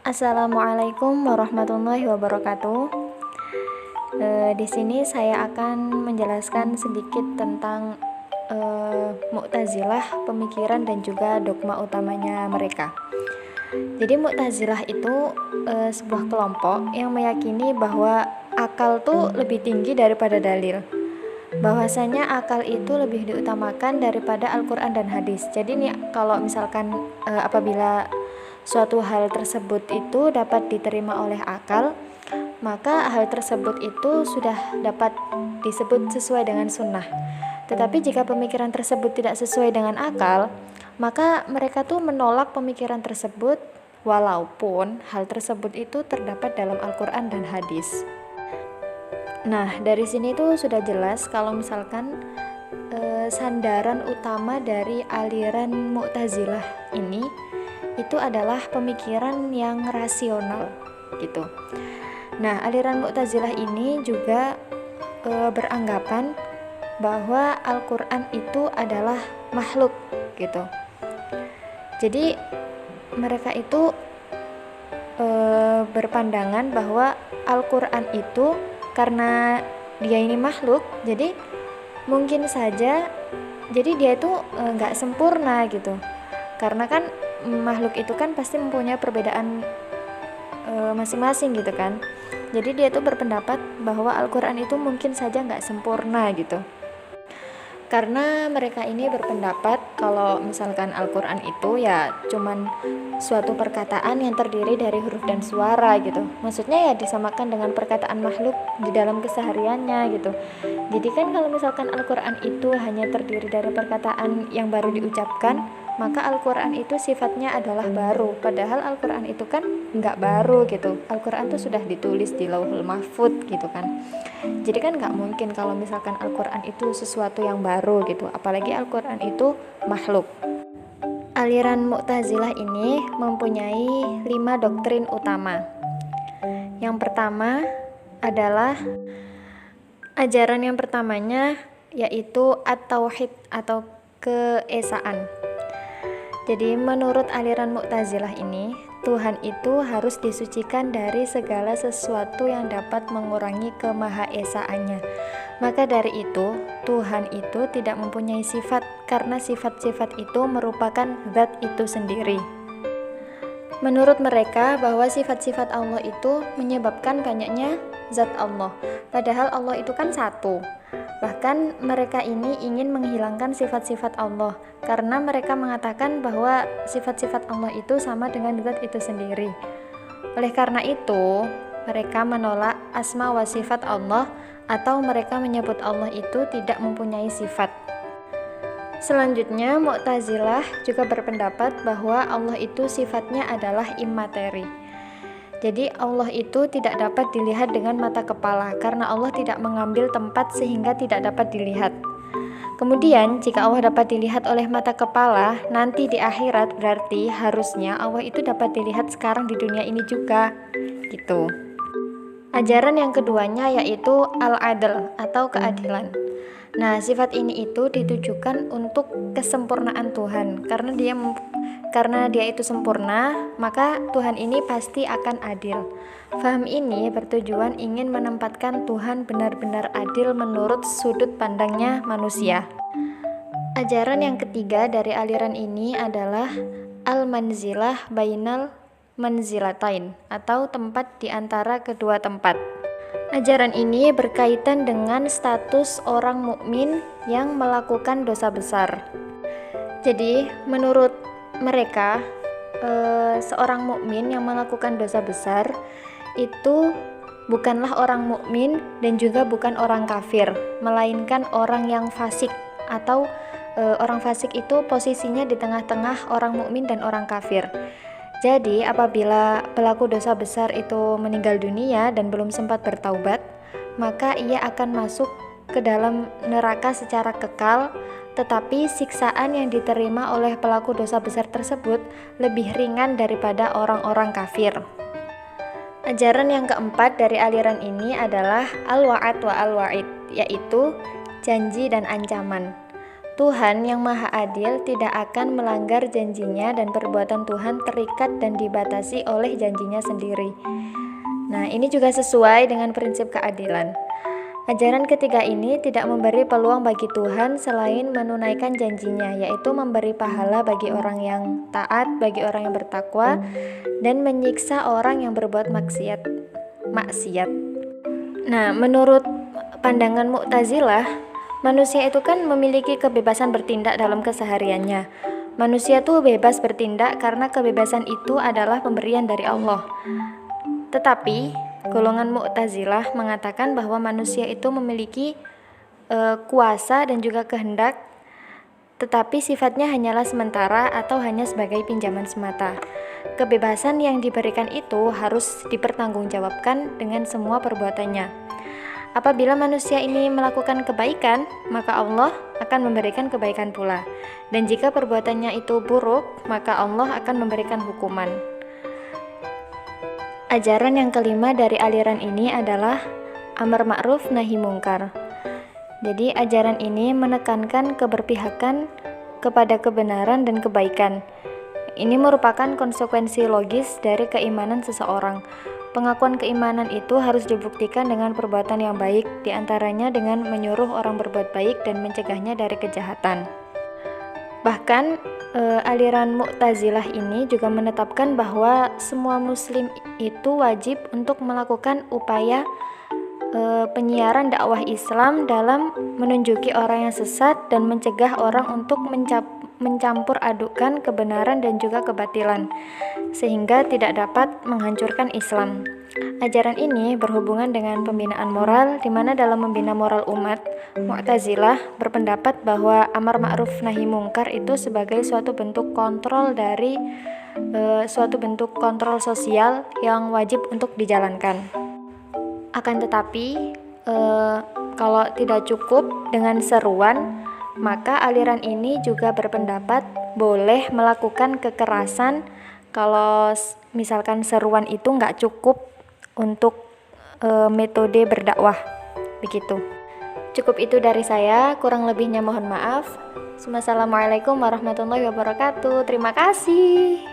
Assalamualaikum warahmatullahi wabarakatuh. Di sini saya akan menjelaskan sedikit tentang Mu'tazilah, pemikiran dan juga dogma utamanya mereka. Jadi Mu'tazilah itu sebuah kelompok yang meyakini bahwa akal tuh lebih tinggi daripada dalil. Bahwasanya akal itu lebih diutamakan daripada Al-Quran dan hadis. Jadi nih kalau misalkan apabila suatu hal tersebut itu dapat diterima oleh akal, maka hal tersebut itu sudah dapat disebut sesuai dengan sunnah. Tetapi jika pemikiran tersebut tidak sesuai dengan akal, maka mereka tuh menolak pemikiran tersebut walaupun hal tersebut itu terdapat dalam Al-Quran dan hadis. Nah, dari sini tuh sudah jelas kalau misalkan sandaran utama dari aliran Mu'tazilah ini itu adalah pemikiran yang rasional gitu. Nah, aliran Mu'tazilah ini juga beranggapan bahwa Al-Quran itu adalah makhluk gitu. Jadi mereka itu berpandangan bahwa Al-Quran itu karena dia ini makhluk, jadi mungkin saja jadi dia itu nggak sempurna gitu. Karena kan makhluk itu kan pasti mempunyai perbedaan masing-masing gitu kan. Jadi dia itu berpendapat bahwa Al-Quran itu mungkin saja nggak sempurna gitu. Karena mereka ini berpendapat kalau misalkan Al-Quran itu ya cuman suatu perkataan yang terdiri dari huruf dan suara gitu. Maksudnya ya disamakan dengan perkataan makhluk di dalam kesehariannya gitu. Jadi kan kalau misalkan Al-Quran itu hanya terdiri dari perkataan yang baru diucapkan, maka Al-Quran itu sifatnya adalah baru. Padahal Al-Quran itu kan nggak baru gitu. Al-Quran itu sudah ditulis di Lauhul Mahfudz gitu kan. Jadi kan nggak mungkin kalau misalkan Al-Quran itu sesuatu yang baru gitu. Apalagi Al-Quran itu makhluk. Aliran Mu'tazilah ini mempunyai 5 doktrin utama. Yang pertama adalah ajaran yang pertamanya yaitu At-Tauhid atau keesaan. Jadi menurut aliran Mu'tazilah ini, Tuhan itu harus disucikan dari segala sesuatu yang dapat mengurangi kemahaesaannya. Maka dari itu, Tuhan itu tidak mempunyai sifat karena sifat-sifat itu merupakan zat itu sendiri. Menurut mereka bahwa sifat-sifat Allah itu menyebabkan banyaknya zat Allah. Padahal Allah itu kan satu. Bahkan mereka ini ingin menghilangkan sifat-sifat Allah karena mereka mengatakan bahwa sifat-sifat Allah itu sama dengan zat itu sendiri. Oleh karena itu, mereka menolak asma wa sifat Allah atau mereka menyebut Allah itu tidak mempunyai sifat. Selanjutnya, Mu'tazilah juga berpendapat bahwa Allah itu sifatnya adalah immateri. Jadi Allah itu tidak dapat dilihat dengan mata kepala karena Allah tidak mengambil tempat sehingga tidak dapat dilihat. Kemudian jika Allah dapat dilihat oleh mata kepala, nanti di akhirat berarti harusnya Allah itu dapat dilihat sekarang di dunia ini juga gitu. Ajaran yang keduanya yaitu al-adl atau keadilan. Nah, sifat ini itu ditujukan untuk kesempurnaan Tuhan karena dia itu sempurna, maka Tuhan ini pasti akan adil. Faham ini bertujuan ingin menempatkan Tuhan benar-benar adil menurut sudut pandangnya manusia. Ajaran yang ketiga dari aliran ini adalah al-manzilah bainal manzilatain atau tempat di antara kedua tempat. Ajaran ini berkaitan dengan status orang mukmin yang melakukan dosa besar. Jadi, menurut mereka, seorang mukmin yang melakukan dosa besar itu bukanlah orang mukmin dan juga bukan orang kafir, melainkan orang yang fasik atau orang fasik itu posisinya di tengah-tengah orang mukmin dan orang kafir. Jadi, apabila pelaku dosa besar itu meninggal dunia dan belum sempat bertaubat, maka ia akan masuk ke dalam neraka secara kekal, tetapi siksaan yang diterima oleh pelaku dosa besar tersebut lebih ringan daripada orang-orang kafir. Ajaran yang keempat dari aliran ini adalah al-wa'ad wa al-wa'id, yaitu janji dan ancaman. Tuhan yang Maha Adil tidak akan melanggar janjinya dan perbuatan Tuhan terikat dan dibatasi oleh janjinya sendiri. Nah, ini juga sesuai dengan prinsip keadilan. Ajaran ketiga ini tidak memberi peluang bagi Tuhan selain menunaikan janjinya, yaitu memberi pahala bagi orang yang taat, bagi orang yang bertakwa, dan menyiksa orang yang berbuat maksiat. Nah, menurut pandangan Mu'tazilah, manusia itu kan memiliki kebebasan bertindak dalam kesehariannya. Manusia tuh bebas bertindak karena kebebasan itu adalah pemberian dari Allah. Tetapi golongan Mu'tazilah mengatakan bahwa manusia itu memiliki kuasa dan juga kehendak, tetapi sifatnya hanyalah sementara atau hanya sebagai pinjaman semata. Kebebasan yang diberikan itu harus dipertanggungjawabkan dengan semua perbuatannya. Apabila manusia ini melakukan kebaikan, maka Allah akan memberikan kebaikan pula. Dan jika perbuatannya itu buruk, maka Allah akan memberikan hukuman. Ajaran yang kelima dari aliran ini adalah amar ma'ruf nahi mungkar. Jadi ajaran ini menekankan keberpihakan kepada kebenaran dan kebaikan. Ini merupakan konsekuensi logis dari keimanan seseorang. Pengakuan keimanan itu harus dibuktikan dengan perbuatan yang baik, diantaranya dengan menyuruh orang berbuat baik dan mencegahnya dari kejahatan. Bahkan aliran Mu'tazilah ini juga menetapkan bahwa semua muslim itu wajib untuk melakukan upaya penyiaran dakwah Islam dalam menunjuki orang yang sesat dan mencegah orang untuk mencampur adukan kebenaran dan juga kebatilan, sehingga tidak dapat menghancurkan Islam. Ajaran ini berhubungan dengan pembinaan moral, di mana dalam membina moral umat, Mu'tazilah berpendapat bahwa amar ma'ruf nahi mungkar itu sebagai suatu bentuk kontrol dari suatu bentuk kontrol sosial yang wajib untuk dijalankan. Akan tetapi, kalau tidak cukup dengan seruan, maka aliran ini juga berpendapat boleh melakukan kekerasan kalau misalkan seruan itu nggak cukup untuk metode berdakwah. Begitu. Cukup itu dari saya, kurang lebihnya mohon maaf. Wassalamualaikum warahmatullahi wabarakatuh. Terima kasih.